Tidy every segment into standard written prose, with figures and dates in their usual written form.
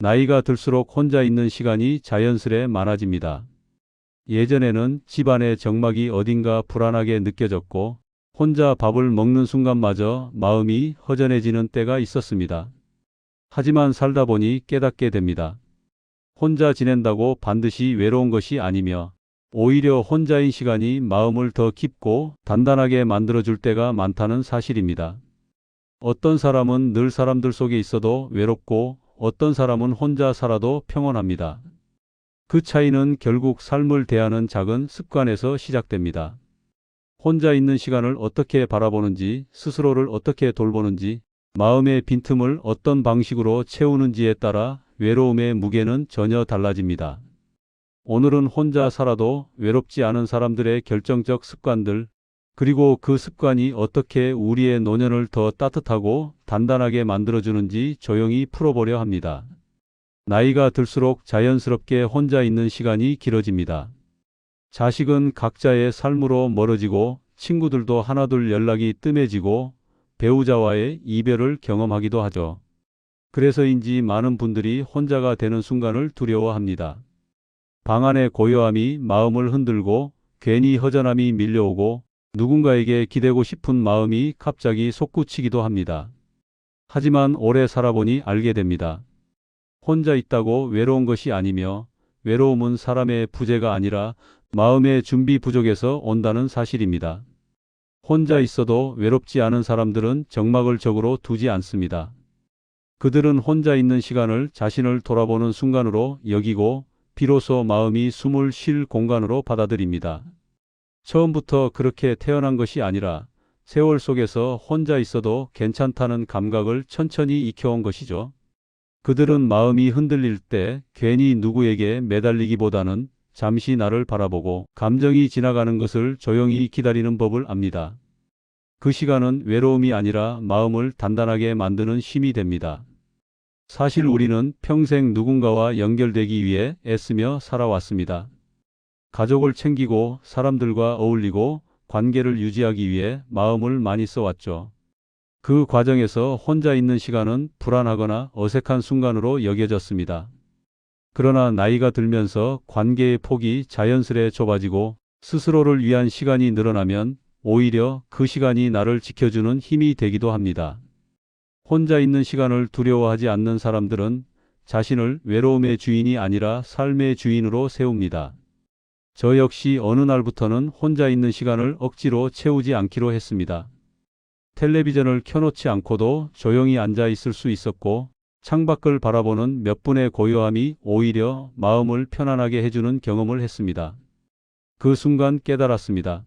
나이가 들수록 혼자 있는 시간이 자연스레 많아집니다. 예전에는 집안의 정막이 어딘가 불안하게 느껴졌고 혼자 밥을 먹는 순간마저 마음이 허전해지는 때가 있었습니다. 하지만 살다 보니 깨닫게 됩니다. 혼자 지낸다고 반드시 외로운 것이 아니며 오히려 혼자인 시간이 마음을 더 깊고 단단하게 만들어줄 때가 많다는 사실입니다. 어떤 사람은 늘 사람들 속에 있어도 외롭고 어떤 사람은 혼자 살아도 평온합니다. 그 차이는 결국 삶을 대하는 작은 습관에서 시작됩니다. 혼자 있는 시간을 어떻게 바라보는지, 스스로를 어떻게 돌보는지, 마음의 빈틈을 어떤 방식으로 채우는지에 따라 외로움의 무게는 전혀 달라집니다. 오늘은 혼자 살아도 외롭지 않은 사람들의 결정적 습관들, 그리고 그 습관이 어떻게 우리의 노년을 더 따뜻하고 단단하게 만들어주는지 조용히 풀어보려 합니다. 나이가 들수록 자연스럽게 혼자 있는 시간이 길어집니다. 자식은 각자의 삶으로 멀어지고 친구들도 하나둘 연락이 뜸해지고 배우자와의 이별을 경험하기도 하죠. 그래서인지 많은 분들이 혼자가 되는 순간을 두려워합니다. 방 안의 고요함이 마음을 흔들고 괜히 허전함이 밀려오고 누군가에게 기대고 싶은 마음이 갑자기 솟구치기도 합니다. 하지만 오래 살아보니 알게 됩니다. 혼자 있다고 외로운 것이 아니며 외로움은 사람의 부재가 아니라 마음의 준비 부족에서 온다는 사실입니다. 혼자 있어도 외롭지 않은 사람들은 정막을 적으로 두지 않습니다. 그들은 혼자 있는 시간을 자신을 돌아보는 순간으로 여기고 비로소 마음이 숨을 쉴 공간으로 받아들입니다. 처음부터 그렇게 태어난 것이 아니라 세월 속에서 혼자 있어도 괜찮다는 감각을 천천히 익혀온 것이죠. 그들은 마음이 흔들릴 때 괜히 누구에게 매달리기보다는 잠시 나를 바라보고 감정이 지나가는 것을 조용히 기다리는 법을 압니다. 그 시간은 외로움이 아니라 마음을 단단하게 만드는 힘이 됩니다. 사실 우리는 평생 누군가와 연결되기 위해 애쓰며 살아왔습니다. 가족을 챙기고 사람들과 어울리고 관계를 유지하기 위해 마음을 많이 써왔죠. 그 과정에서 혼자 있는 시간은 불안하거나 어색한 순간으로 여겨졌습니다. 그러나 나이가 들면서 관계의 폭이 자연스레 좁아지고 스스로를 위한 시간이 늘어나면 오히려 그 시간이 나를 지켜주는 힘이 되기도 합니다. 혼자 있는 시간을 두려워하지 않는 사람들은 자신을 외로움의 주인이 아니라 삶의 주인으로 세웁니다. 저 역시 어느 날부터는 혼자 있는 시간을 억지로 채우지 않기로 했습니다. 텔레비전을 켜놓지 않고도 조용히 앉아 있을 수 있었고 창밖을 바라보는 몇 분의 고요함이 오히려 마음을 편안하게 해주는 경험을 했습니다. 그 순간 깨달았습니다.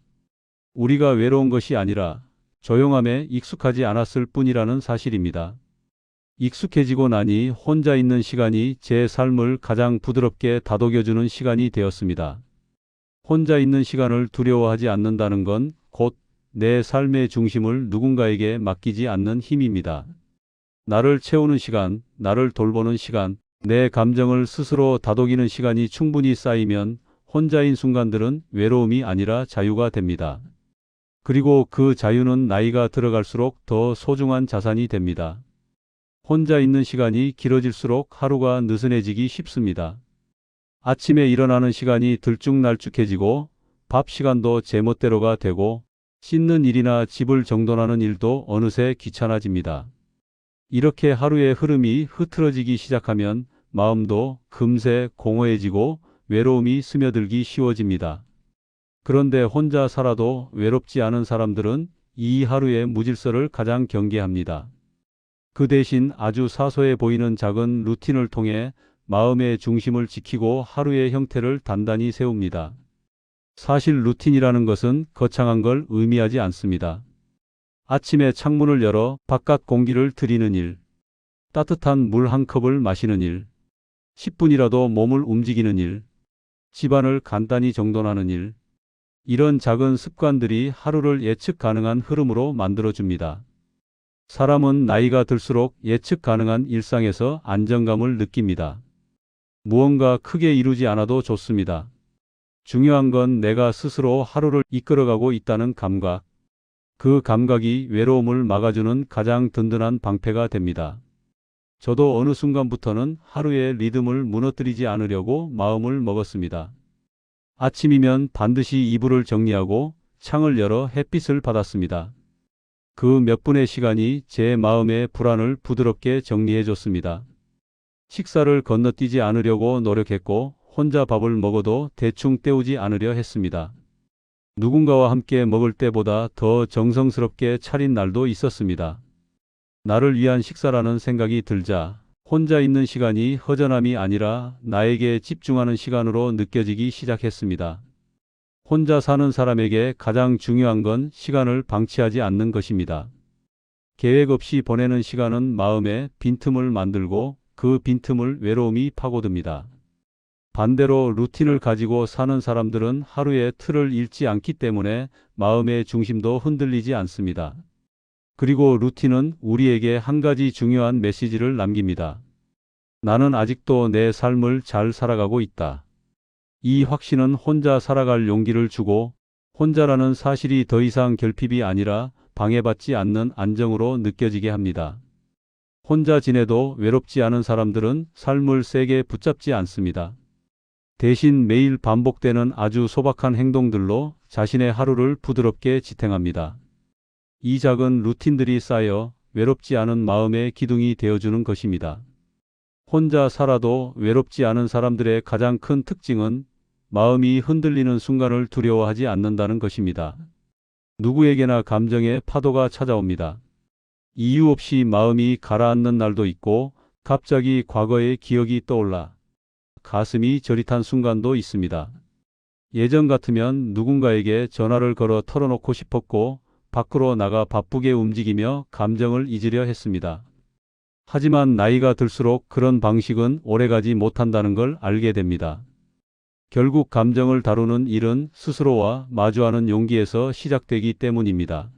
우리가 외로운 것이 아니라 조용함에 익숙하지 않았을 뿐이라는 사실입니다. 익숙해지고 나니 혼자 있는 시간이 제 삶을 가장 부드럽게 다독여주는 시간이 되었습니다. 혼자 있는 시간을 두려워하지 않는다는 건 곧 내 삶의 중심을 누군가에게 맡기지 않는 힘입니다. 나를 채우는 시간, 나를 돌보는 시간, 내 감정을 스스로 다독이는 시간이 충분히 쌓이면 혼자인 순간들은 외로움이 아니라 자유가 됩니다. 그리고 그 자유는 나이가 들어갈수록 더 소중한 자산이 됩니다. 혼자 있는 시간이 길어질수록 하루가 느슨해지기 쉽습니다. 아침에 일어나는 시간이 들쭉날쭉해지고 밥 시간도 제멋대로가 되고 씻는 일이나 집을 정돈하는 일도 어느새 귀찮아집니다. 이렇게 하루의 흐름이 흐트러지기 시작하면 마음도 금세 공허해지고 외로움이 스며들기 쉬워집니다. 그런데 혼자 살아도 외롭지 않은 사람들은 이 하루의 무질서를 가장 경계합니다. 그 대신 아주 사소해 보이는 작은 루틴을 통해 마음의 중심을 지키고 하루의 형태를 단단히 세웁니다. 사실 루틴이라는 것은 거창한 걸 의미하지 않습니다. 아침에 창문을 열어 바깥 공기를 들이는 일, 따뜻한 물 한 컵을 마시는 일, 10분이라도 몸을 움직이는 일, 집안을 간단히 정돈하는 일, 이런 작은 습관들이 하루를 예측 가능한 흐름으로 만들어줍니다. 사람은 나이가 들수록 예측 가능한 일상에서 안정감을 느낍니다. 무언가 크게 이루지 않아도 좋습니다. 중요한 건 내가 스스로 하루를 이끌어가고 있다는 감각. 그 감각이 외로움을 막아주는 가장 든든한 방패가 됩니다. 저도 어느 순간부터는 하루의 리듬을 무너뜨리지 않으려고 마음을 먹었습니다. 아침이면 반드시 이불을 정리하고 창을 열어 햇빛을 받았습니다. 그 몇 분의 시간이 제 마음의 불안을 부드럽게 정리해 줬습니다. 식사를 건너뛰지 않으려고 노력했고 혼자 밥을 먹어도 대충 때우지 않으려 했습니다. 누군가와 함께 먹을 때보다 더 정성스럽게 차린 날도 있었습니다. 나를 위한 식사라는 생각이 들자 혼자 있는 시간이 허전함이 아니라 나에게 집중하는 시간으로 느껴지기 시작했습니다. 혼자 사는 사람에게 가장 중요한 건 시간을 방치하지 않는 것입니다. 계획 없이 보내는 시간은 마음에 빈틈을 만들고 그 빈틈을 외로움이 파고듭니다. 반대로 루틴을 가지고 사는 사람들은 하루의 틀을 잃지 않기 때문에 마음의 중심도 흔들리지 않습니다. 그리고 루틴은 우리에게 한 가지 중요한 메시지를 남깁니다. 나는 아직도 내 삶을 잘 살아가고 있다. 이 확신은 혼자 살아갈 용기를 주고 혼자라는 사실이 더 이상 결핍이 아니라 방해받지 않는 안정으로 느껴지게 합니다. 혼자 지내도 외롭지 않은 사람들은 삶을 세게 붙잡지 않습니다. 대신 매일 반복되는 아주 소박한 행동들로 자신의 하루를 부드럽게 지탱합니다. 이 작은 루틴들이 쌓여 외롭지 않은 마음의 기둥이 되어주는 것입니다. 혼자 살아도 외롭지 않은 사람들의 가장 큰 특징은 마음이 흔들리는 순간을 두려워하지 않는다는 것입니다. 누구에게나 감정의 파도가 찾아옵니다. 이유 없이 마음이 가라앉는 날도 있고 갑자기 과거의 기억이 떠올라 가슴이 저릿한 순간도 있습니다. 예전 같으면 누군가에게 전화를 걸어 털어놓고 싶었고 밖으로 나가 바쁘게 움직이며 감정을 잊으려 했습니다. 하지만 나이가 들수록 그런 방식은 오래가지 못한다는 걸 알게 됩니다. 결국 감정을 다루는 일은 스스로와 마주하는 용기에서 시작되기 때문입니다.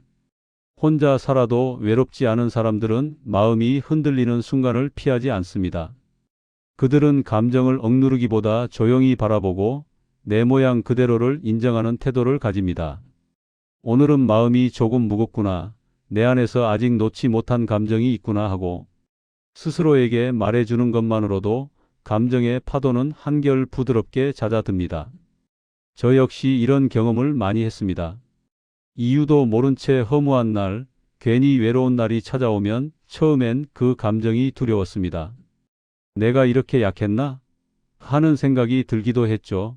혼자 살아도 외롭지 않은 사람들은 마음이 흔들리는 순간을 피하지 않습니다. 그들은 감정을 억누르기보다 조용히 바라보고 내 모양 그대로를 인정하는 태도를 가집니다. 오늘은 마음이 조금 무겁구나. 내 안에서 아직 놓지 못한 감정이 있구나 하고 스스로에게 말해주는 것만으로도 감정의 파도는 한결 부드럽게 잦아듭니다. 저 역시 이런 경험을 많이 했습니다. 이유도 모른 채 허무한 날, 괜히 외로운 날이 찾아오면 처음엔 그 감정이 두려웠습니다. 내가 이렇게 약했나? 하는 생각이 들기도 했죠.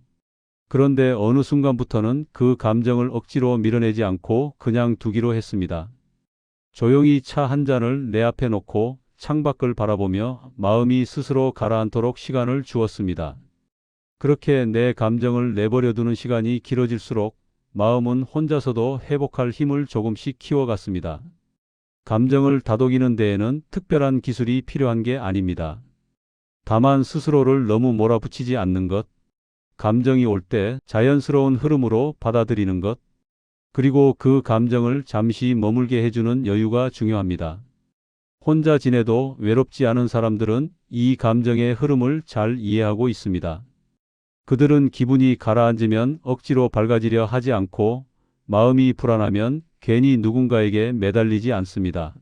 그런데 어느 순간부터는 그 감정을 억지로 밀어내지 않고 그냥 두기로 했습니다. 조용히 차 한 잔을 내 앞에 놓고 창밖을 바라보며 마음이 스스로 가라앉도록 시간을 주었습니다. 그렇게 내 감정을 내버려두는 시간이 길어질수록 마음은 혼자서도 회복할 힘을 조금씩 키워갔습니다. 감정을 다독이는 데에는 특별한 기술이 필요한 게 아닙니다. 다만 스스로를 너무 몰아붙이지 않는 것, 감정이 올 때 자연스러운 흐름으로 받아들이는 것, 그리고 그 감정을 잠시 머물게 해주는 여유가 중요합니다. 혼자 지내도 외롭지 않은 사람들은 이 감정의 흐름을 잘 이해하고 있습니다. 그들은 기분이 가라앉으면 억지로 밝아지려 하지 않고 마음이 불안하면 괜히 누군가에게 매달리지 않습니다.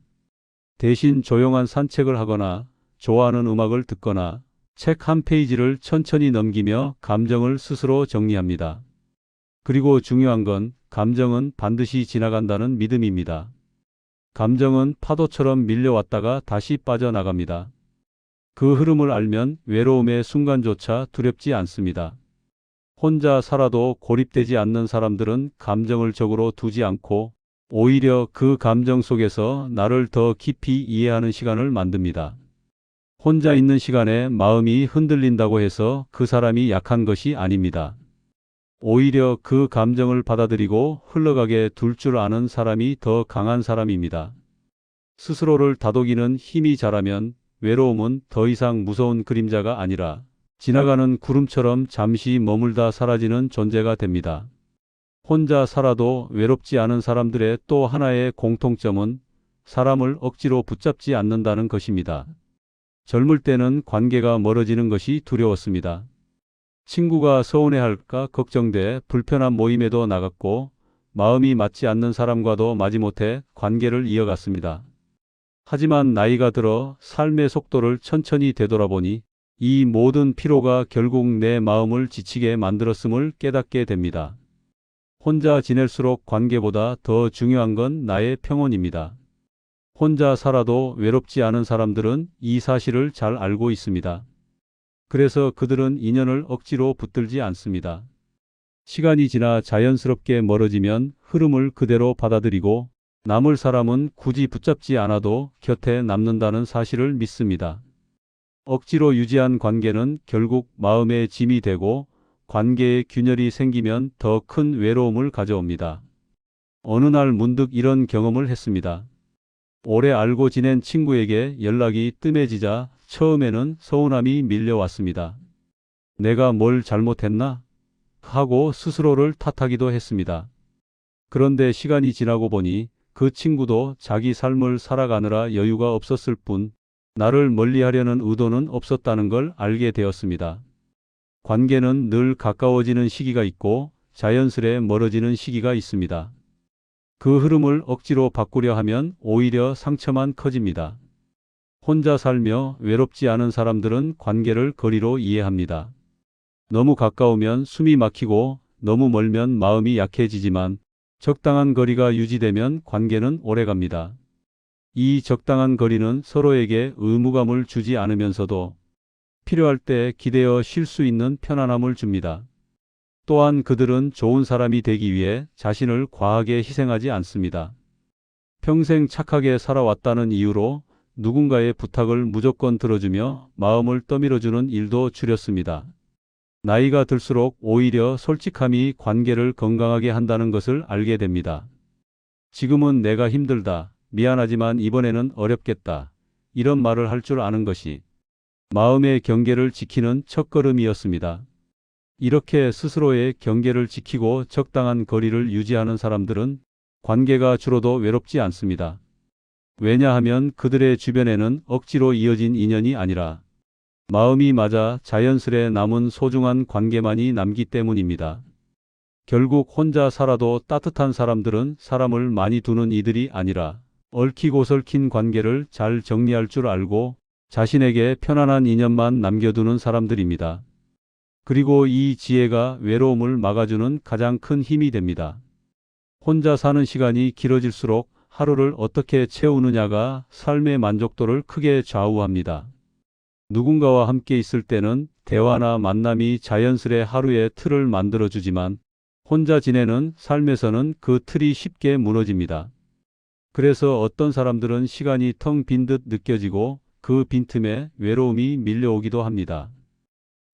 대신 조용한 산책을 하거나 좋아하는 음악을 듣거나 책 한 페이지를 천천히 넘기며 감정을 스스로 정리합니다. 그리고 중요한 건 감정은 반드시 지나간다는 믿음입니다. 감정은 파도처럼 밀려왔다가 다시 빠져나갑니다. 그 흐름을 알면 외로움의 순간조차 두렵지 않습니다. 혼자 살아도 고립되지 않는 사람들은 감정을 적으로 두지 않고 오히려 그 감정 속에서 나를 더 깊이 이해하는 시간을 만듭니다. 혼자 있는 시간에 마음이 흔들린다고 해서 그 사람이 약한 것이 아닙니다. 오히려 그 감정을 받아들이고 흘러가게 둘 줄 아는 사람이 더 강한 사람입니다. 스스로를 다독이는 힘이 자라면 외로움은 더 이상 무서운 그림자가 아니라 지나가는 구름처럼 잠시 머물다 사라지는 존재가 됩니다. 혼자 살아도 외롭지 않은 사람들의 또 하나의 공통점은 사람을 억지로 붙잡지 않는다는 것입니다. 젊을 때는 관계가 멀어지는 것이 두려웠습니다. 친구가 서운해할까 걱정돼 불편한 모임에도 나갔고 마음이 맞지 않는 사람과도 마지못해 관계를 이어갔습니다. 하지만 나이가 들어 삶의 속도를 천천히 되돌아보니 이 모든 피로가 결국 내 마음을 지치게 만들었음을 깨닫게 됩니다. 혼자 지낼수록 관계보다 더 중요한 건 나의 평온입니다. 혼자 살아도 외롭지 않은 사람들은 이 사실을 잘 알고 있습니다. 그래서 그들은 인연을 억지로 붙들지 않습니다. 시간이 지나 자연스럽게 멀어지면 흐름을 그대로 받아들이고 남을 사람은 굳이 붙잡지 않아도 곁에 남는다는 사실을 믿습니다. 억지로 유지한 관계는 결국 마음의 짐이 되고 관계에 균열이 생기면 더 큰 외로움을 가져옵니다. 어느 날 문득 이런 경험을 했습니다. 오래 알고 지낸 친구에게 연락이 뜸해지자 처음에는 서운함이 밀려왔습니다. 내가 뭘 잘못했나? 하고 스스로를 탓하기도 했습니다. 그런데 시간이 지나고 보니 그 친구도 자기 삶을 살아가느라 여유가 없었을 뿐 나를 멀리하려는 의도는 없었다는 걸 알게 되었습니다. 관계는 늘 가까워지는 시기가 있고 자연스레 멀어지는 시기가 있습니다. 그 흐름을 억지로 바꾸려 하면 오히려 상처만 커집니다. 혼자 살며 외롭지 않은 사람들은 관계를 거리로 이해합니다. 너무 가까우면 숨이 막히고 너무 멀면 마음이 약해지지만 적당한 거리가 유지되면 관계는 오래갑니다. 이 적당한 거리는 서로에게 의무감을 주지 않으면서도 필요할 때 기대어 쉴 수 있는 편안함을 줍니다. 또한 그들은 좋은 사람이 되기 위해 자신을 과하게 희생하지 않습니다. 평생 착하게 살아왔다는 이유로 누군가의 부탁을 무조건 들어주며 마음을 떠밀어주는 일도 줄였습니다. 나이가 들수록 오히려 솔직함이 관계를 건강하게 한다는 것을 알게 됩니다. 지금은 내가 힘들다. 미안하지만 이번에는 어렵겠다. 이런 말을 할 줄 아는 것이 마음의 경계를 지키는 첫걸음이었습니다. 이렇게 스스로의 경계를 지키고 적당한 거리를 유지하는 사람들은 관계가 줄어도 외롭지 않습니다. 왜냐하면 그들의 주변에는 억지로 이어진 인연이 아니라 마음이 맞아 자연스레 남은 소중한 관계만이 남기 때문입니다. 결국 혼자 살아도 따뜻한 사람들은 사람을 많이 두는 이들이 아니라 얽히고 설킨 관계를 잘 정리할 줄 알고 자신에게 편안한 인연만 남겨두는 사람들입니다. 그리고 이 지혜가 외로움을 막아주는 가장 큰 힘이 됩니다. 혼자 사는 시간이 길어질수록 하루를 어떻게 채우느냐가 삶의 만족도를 크게 좌우합니다. 누군가와 함께 있을 때는 대화나 만남이 자연스레 하루의 틀을 만들어주지만 혼자 지내는 삶에서는 그 틀이 쉽게 무너집니다. 그래서 어떤 사람들은 시간이 텅 빈 듯 느껴지고 그 빈틈에 외로움이 밀려오기도 합니다.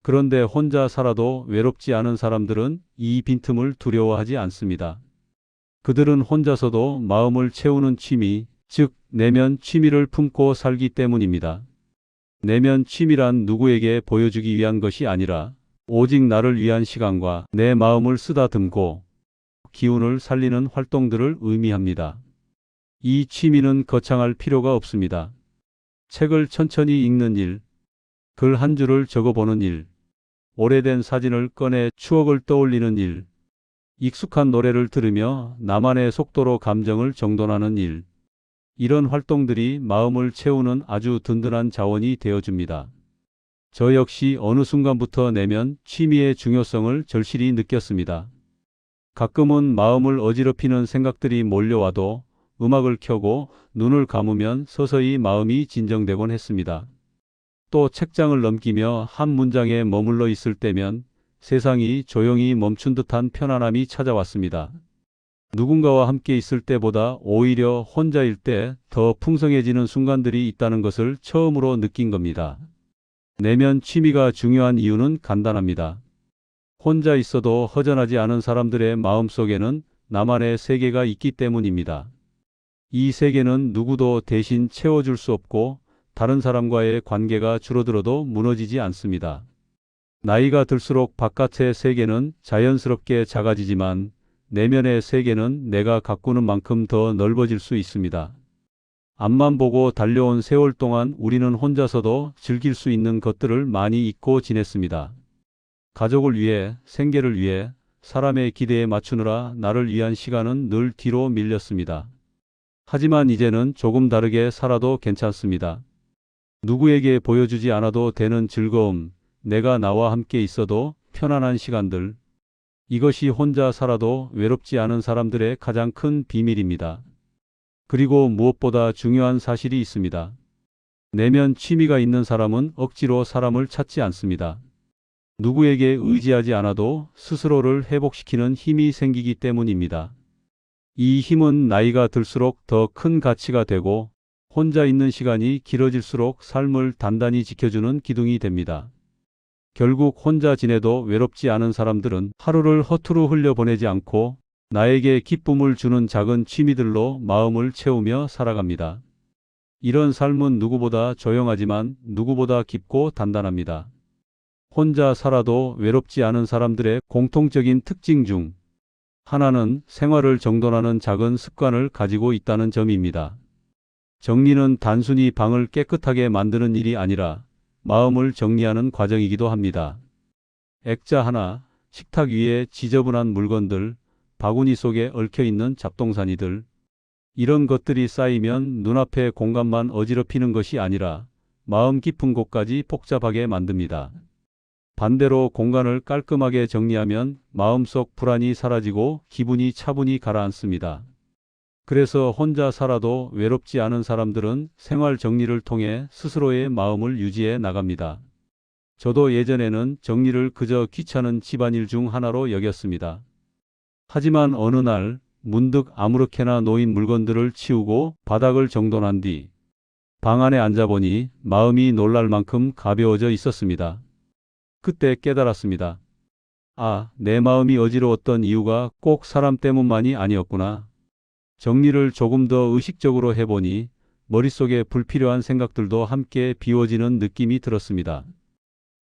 그런데 혼자 살아도 외롭지 않은 사람들은 이 빈틈을 두려워하지 않습니다. 그들은 혼자서도 마음을 채우는 취미, 즉 내면 취미를 품고 살기 때문입니다. 내면 취미란 누구에게 보여주기 위한 것이 아니라 오직 나를 위한 시간과 내 마음을 쓰다듬고 기운을 살리는 활동들을 의미합니다. 이 취미는 거창할 필요가 없습니다. 책을 천천히 읽는 일, 글 한 줄을 적어보는 일, 오래된 사진을 꺼내 추억을 떠올리는 일, 익숙한 노래를 들으며 나만의 속도로 감정을 정돈하는 일. 이런 활동들이 마음을 채우는 아주 든든한 자원이 되어줍니다. 저 역시 어느 순간부터 내면 취미의 중요성을 절실히 느꼈습니다. 가끔은 마음을 어지럽히는 생각들이 몰려와도 음악을 켜고 눈을 감으면 서서히 마음이 진정되곤 했습니다. 또 책장을 넘기며 한 문장에 머물러 있을 때면 세상이 조용히 멈춘 듯한 편안함이 찾아왔습니다. 누군가와 함께 있을 때보다 오히려 혼자일 때 더 풍성해지는 순간들이 있다는 것을 처음으로 느낀 겁니다. 내면 취미가 중요한 이유는 간단합니다. 혼자 있어도 허전하지 않은 사람들의 마음속에는 나만의 세계가 있기 때문입니다. 이 세계는 누구도 대신 채워줄 수 없고 다른 사람과의 관계가 줄어들어도 무너지지 않습니다. 나이가 들수록 바깥의 세계는 자연스럽게 작아지지만 내면의 세계는 내가 가꾸는 만큼 더 넓어질 수 있습니다. 앞만 보고 달려온 세월 동안 우리는 혼자서도 즐길 수 있는 것들을 많이 잊고 지냈습니다. 가족을 위해, 생계를 위해, 사람의 기대에 맞추느라 나를 위한 시간은 늘 뒤로 밀렸습니다. 하지만 이제는 조금 다르게 살아도 괜찮습니다. 누구에게 보여주지 않아도 되는 즐거움, 내가 나와 함께 있어도 편안한 시간들. 이것이 혼자 살아도 외롭지 않은 사람들의 가장 큰 비밀입니다. 그리고 무엇보다 중요한 사실이 있습니다. 내면 취미가 있는 사람은 억지로 사람을 찾지 않습니다. 누구에게 의지하지 않아도 스스로를 회복시키는 힘이 생기기 때문입니다. 이 힘은 나이가 들수록 더 큰 가치가 되고 혼자 있는 시간이 길어질수록 삶을 단단히 지켜주는 기둥이 됩니다. 결국 혼자 지내도 외롭지 않은 사람들은 하루를 허투루 흘려보내지 않고 나에게 기쁨을 주는 작은 취미들로 마음을 채우며 살아갑니다. 이런 삶은 누구보다 조용하지만 누구보다 깊고 단단합니다. 혼자 살아도 외롭지 않은 사람들의 공통적인 특징 중 하나는 생활을 정돈하는 작은 습관을 가지고 있다는 점입니다. 정리는 단순히 방을 깨끗하게 만드는 일이 아니라 마음을 정리하는 과정이기도 합니다. 액자 하나, 식탁 위에 지저분한 물건들, 바구니 속에 얽혀있는 잡동사니들. 이런 것들이 쌓이면 눈앞의 공간만 어지럽히는 것이 아니라 마음 깊은 곳까지 복잡하게 만듭니다. 반대로 공간을 깔끔하게 정리하면 마음속 불안이 사라지고 기분이 차분히 가라앉습니다. 그래서 혼자 살아도 외롭지 않은 사람들은 생활 정리를 통해 스스로의 마음을 유지해 나갑니다. 저도 예전에는 정리를 그저 귀찮은 집안일 중 하나로 여겼습니다. 하지만 어느 날 문득 아무렇게나 놓인 물건들을 치우고 바닥을 정돈한 뒤 방 안에 앉아보니 마음이 놀랄 만큼 가벼워져 있었습니다. 그때 깨달았습니다. 아, 내 마음이 어지러웠던 이유가 꼭 사람 때문만이 아니었구나. 정리를 조금 더 의식적으로 해보니 머릿속에 불필요한 생각들도 함께 비워지는 느낌이 들었습니다.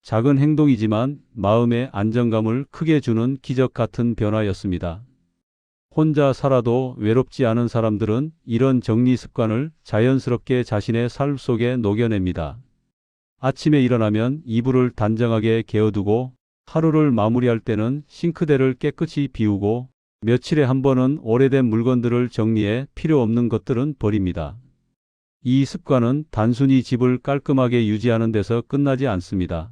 작은 행동이지만 마음의 안정감을 크게 주는 기적 같은 변화였습니다. 혼자 살아도 외롭지 않은 사람들은 이런 정리 습관을 자연스럽게 자신의 삶 속에 녹여냅니다. 아침에 일어나면 이불을 단정하게 개어두고 하루를 마무리할 때는 싱크대를 깨끗이 비우고 며칠에 한 번은 오래된 물건들을 정리해 필요 없는 것들은 버립니다. 이 습관은 단순히 집을 깔끔하게 유지하는 데서 끝나지 않습니다.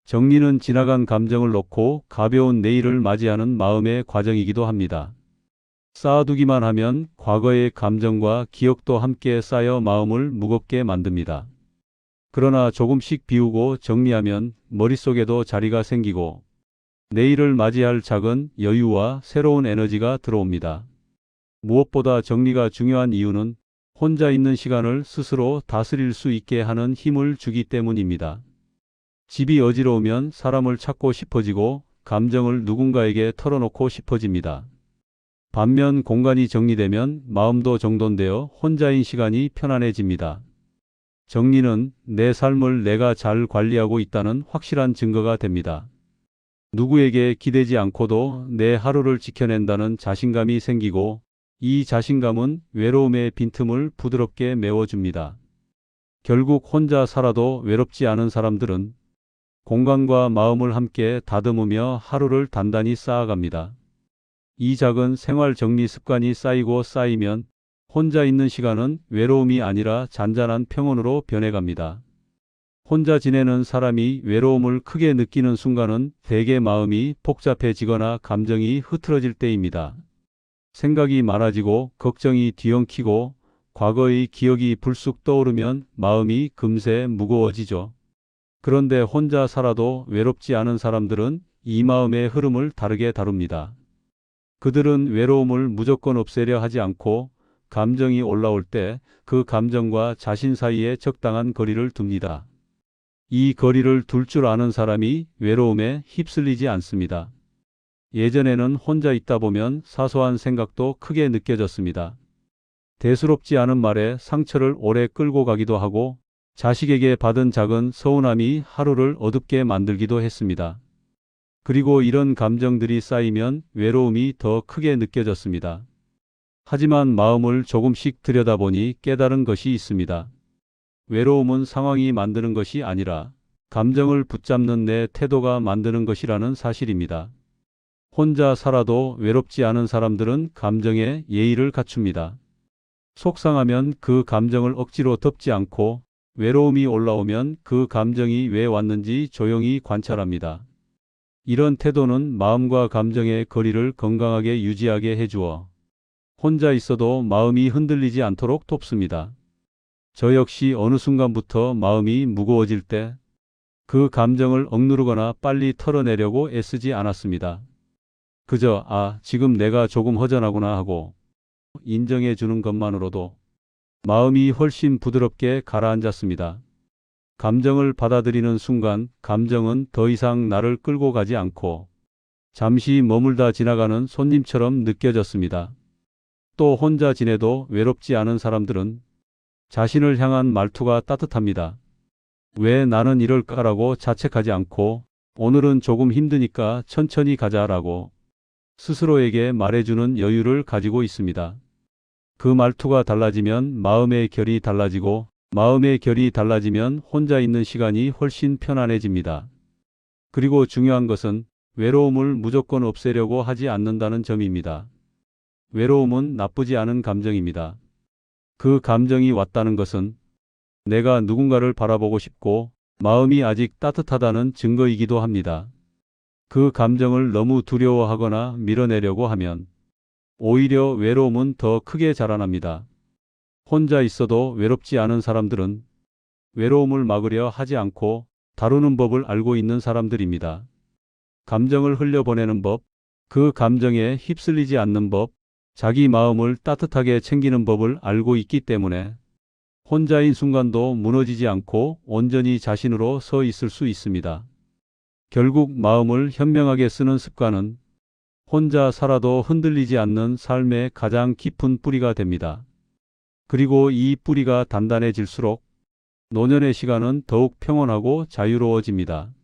정리는 지나간 감정을 놓고 가벼운 내일을 맞이하는 마음의 과정이기도 합니다. 쌓아두기만 하면 과거의 감정과 기억도 함께 쌓여 마음을 무겁게 만듭니다. 그러나 조금씩 비우고 정리하면 머릿속에도 자리가 생기고 내일을 맞이할 작은 여유와 새로운 에너지가 들어옵니다. 무엇보다 정리가 중요한 이유는 혼자 있는 시간을 스스로 다스릴 수 있게 하는 힘을 주기 때문입니다. 집이 어지러우면 사람을 찾고 싶어지고 감정을 누군가에게 털어놓고 싶어집니다. 반면 공간이 정리되면 마음도 정돈되어 혼자인 시간이 편안해집니다. 정리는 내 삶을 내가 잘 관리하고 있다는 확실한 증거가 됩니다. 누구에게 기대지 않고도 내 하루를 지켜낸다는 자신감이 생기고 이 자신감은 외로움의 빈틈을 부드럽게 메워줍니다. 결국 혼자 살아도 외롭지 않은 사람들은 공간과 마음을 함께 다듬으며 하루를 단단히 쌓아갑니다. 이 작은 생활 정리 습관이 쌓이고 쌓이면 혼자 있는 시간은 외로움이 아니라 잔잔한 평온으로 변해갑니다. 혼자 지내는 사람이 외로움을 크게 느끼는 순간은 대개 마음이 복잡해지거나 감정이 흐트러질 때입니다. 생각이 많아지고 걱정이 뒤엉키고 과거의 기억이 불쑥 떠오르면 마음이 금세 무거워지죠. 그런데 혼자 살아도 외롭지 않은 사람들은 이 마음의 흐름을 다르게 다룹니다. 그들은 외로움을 무조건 없애려 하지 않고 감정이 올라올 때 그 감정과 자신 사이에 적당한 거리를 둡니다. 이 거리를 둘 줄 아는 사람이 외로움에 휩쓸리지 않습니다. 예전에는 혼자 있다 보면 사소한 생각도 크게 느껴졌습니다. 대수롭지 않은 말에 상처를 오래 끌고 가기도 하고 자식에게 받은 작은 서운함이 하루를 어둡게 만들기도 했습니다. 그리고 이런 감정들이 쌓이면 외로움이 더 크게 느껴졌습니다. 하지만 마음을 조금씩 들여다보니 깨달은 것이 있습니다. 외로움은 상황이 만드는 것이 아니라 감정을 붙잡는 내 태도가 만드는 것이라는 사실입니다. 혼자 살아도 외롭지 않은 사람들은 감정에 예의를 갖춥니다. 속상하면 그 감정을 억지로 덮지 않고 외로움이 올라오면 그 감정이 왜 왔는지 조용히 관찰합니다. 이런 태도는 마음과 감정의 거리를 건강하게 유지하게 해주어 혼자 있어도 마음이 흔들리지 않도록 돕습니다. 저 역시 어느 순간부터 마음이 무거워질 때 그 감정을 억누르거나 빨리 털어내려고 애쓰지 않았습니다. 그저 지금 내가 조금 허전하구나 하고 인정해 주는 것만으로도 마음이 훨씬 부드럽게 가라앉았습니다. 감정을 받아들이는 순간 감정은 더 이상 나를 끌고 가지 않고 잠시 머물다 지나가는 손님처럼 느껴졌습니다. 또 혼자 지내도 외롭지 않은 사람들은 자신을 향한 말투가 따뜻합니다. 왜 나는 이럴까라고 자책하지 않고 오늘은 조금 힘드니까 천천히 가자라고 스스로에게 말해주는 여유를 가지고 있습니다. 그 말투가 달라지면 마음의 결이 달라지고 마음의 결이 달라지면 혼자 있는 시간이 훨씬 편안해집니다. 그리고 중요한 것은 외로움을 무조건 없애려고 하지 않는다는 점입니다. 외로움은 나쁘지 않은 감정입니다. 그 감정이 왔다는 것은 내가 누군가를 바라보고 싶고 마음이 아직 따뜻하다는 증거이기도 합니다. 그 감정을 너무 두려워하거나 밀어내려고 하면 오히려 외로움은 더 크게 자라납니다. 혼자 있어도 외롭지 않은 사람들은 외로움을 막으려 하지 않고 다루는 법을 알고 있는 사람들입니다. 감정을 흘려보내는 법, 그 감정에 휩쓸리지 않는 법, 자기 마음을 따뜻하게 챙기는 법을 알고 있기 때문에 혼자인 순간도 무너지지 않고 온전히 자신으로 서 있을 수 있습니다. 결국 마음을 현명하게 쓰는 습관은 혼자 살아도 흔들리지 않는 삶의 가장 깊은 뿌리가 됩니다. 그리고 이 뿌리가 단단해질수록 노년의 시간은 더욱 평온하고 자유로워집니다.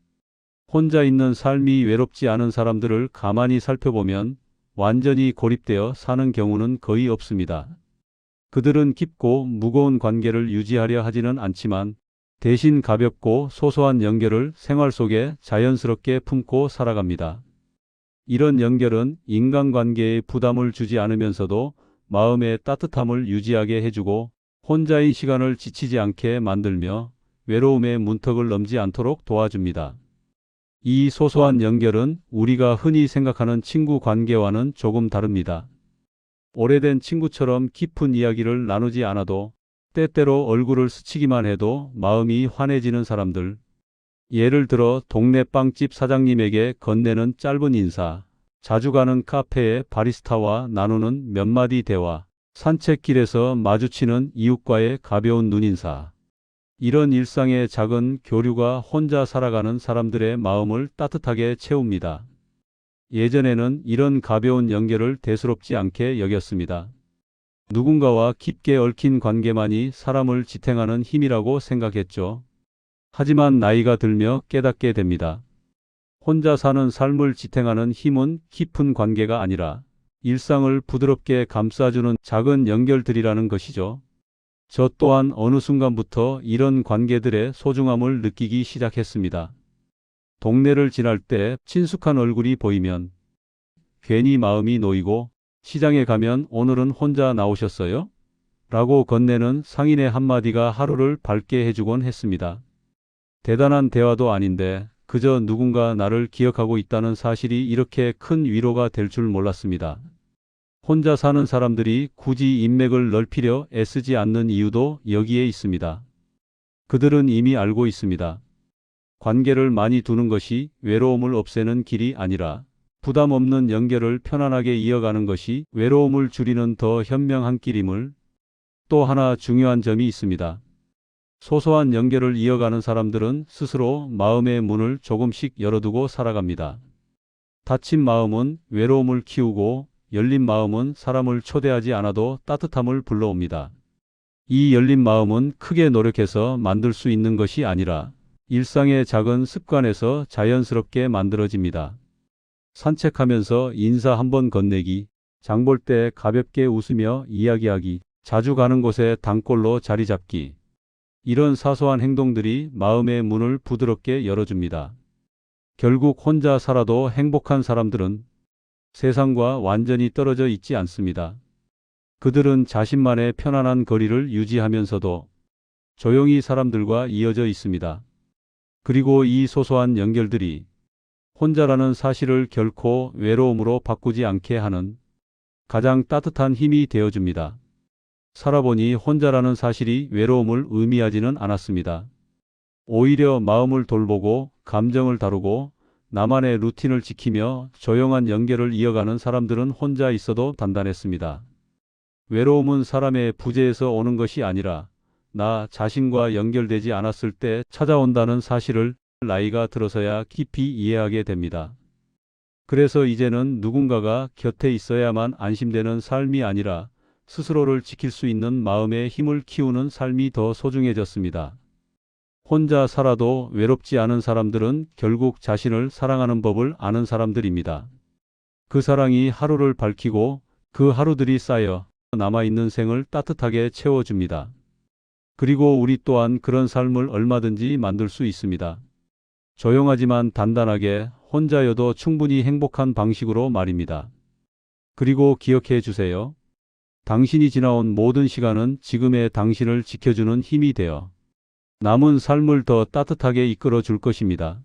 혼자 있는 삶이 외롭지 않은 사람들을 가만히 살펴보면 완전히 고립되어 사는 경우는 거의 없습니다. 그들은 깊고 무거운 관계를 유지하려 하지는 않지만 대신 가볍고 소소한 연결을 생활 속에 자연스럽게 품고 살아갑니다. 이런 연결은 인간관계에 부담을 주지 않으면서도 마음의 따뜻함을 유지하게 해주고 혼자인 시간을 지치지 않게 만들며 외로움의 문턱을 넘지 않도록 도와줍니다. 이 소소한 연결은 우리가 흔히 생각하는 친구 관계와는 조금 다릅니다. 오래된 친구처럼 깊은 이야기를 나누지 않아도 때때로 얼굴을 스치기만 해도 마음이 환해지는 사람들. 예를 들어 동네 빵집 사장님에게 건네는 짧은 인사, 자주 가는 카페의 바리스타와 나누는 몇 마디 대화, 산책길에서 마주치는 이웃과의 가벼운 눈인사. 이런 일상의 작은 교류가 혼자 살아가는 사람들의 마음을 따뜻하게 채웁니다. 예전에는 이런 가벼운 연결을 대수롭지 않게 여겼습니다. 누군가와 깊게 얽힌 관계만이 사람을 지탱하는 힘이라고 생각했죠. 하지만 나이가 들며 깨닫게 됩니다. 혼자 사는 삶을 지탱하는 힘은 깊은 관계가 아니라 일상을 부드럽게 감싸주는 작은 연결들이라는 것이죠. 저 또한 어느 순간부터 이런 관계들의 소중함을 느끼기 시작했습니다. 동네를 지날 때 친숙한 얼굴이 보이면 괜히 마음이 놓이고 시장에 가면 오늘은 혼자 나오셨어요? 라고 건네는 상인의 한마디가 하루를 밝게 해주곤 했습니다. 대단한 대화도 아닌데 그저 누군가 나를 기억하고 있다는 사실이 이렇게 큰 위로가 될 줄 몰랐습니다. 혼자 사는 사람들이 굳이 인맥을 넓히려 애쓰지 않는 이유도 여기에 있습니다. 그들은 이미 알고 있습니다. 관계를 많이 두는 것이 외로움을 없애는 길이 아니라 부담 없는 연결을 편안하게 이어가는 것이 외로움을 줄이는 더 현명한 길임을. 또 하나 중요한 점이 있습니다. 소소한 연결을 이어가는 사람들은 스스로 마음의 문을 조금씩 열어두고 살아갑니다. 닫힌 마음은 외로움을 키우고 열린 마음은 사람을 초대하지 않아도 따뜻함을 불러옵니다. 이 열린 마음은 크게 노력해서 만들 수 있는 것이 아니라 일상의 작은 습관에서 자연스럽게 만들어집니다. 산책하면서 인사 한번 건네기, 장볼 때 가볍게 웃으며 이야기하기, 자주 가는 곳에 단골로 자리 잡기. 이런 사소한 행동들이 마음의 문을 부드럽게 열어줍니다. 결국 혼자 살아도 행복한 사람들은 세상과 완전히 떨어져 있지 않습니다. 그들은 자신만의 편안한 거리를 유지하면서도 조용히 사람들과 이어져 있습니다. 그리고 이 소소한 연결들이 혼자라는 사실을 결코 외로움으로 바꾸지 않게 하는 가장 따뜻한 힘이 되어줍니다. 살아보니 혼자라는 사실이 외로움을 의미하지는 않았습니다. 오히려 마음을 돌보고 감정을 다루고 나만의 루틴을 지키며 조용한 연결을 이어가는 사람들은 혼자 있어도 단단했습니다. 외로움은 사람의 부재에서 오는 것이 아니라 나 자신과 연결되지 않았을 때 찾아온다는 사실을 나이가 들어서야 깊이 이해하게 됩니다. 그래서 이제는 누군가가 곁에 있어야만 안심되는 삶이 아니라 스스로를 지킬 수 있는 마음의 힘을 키우는 삶이 더 소중해졌습니다. 혼자 살아도 외롭지 않은 사람들은 결국 자신을 사랑하는 법을 아는 사람들입니다. 그 사랑이 하루를 밝히고 그 하루들이 쌓여 남아있는 생을 따뜻하게 채워줍니다. 그리고 우리 또한 그런 삶을 얼마든지 만들 수 있습니다. 조용하지만 단단하게 혼자여도 충분히 행복한 방식으로 말입니다. 그리고 기억해 주세요. 당신이 지나온 모든 시간은 지금의 당신을 지켜주는 힘이 되어 남은 삶을 더 따뜻하게 이끌어 줄 것입니다.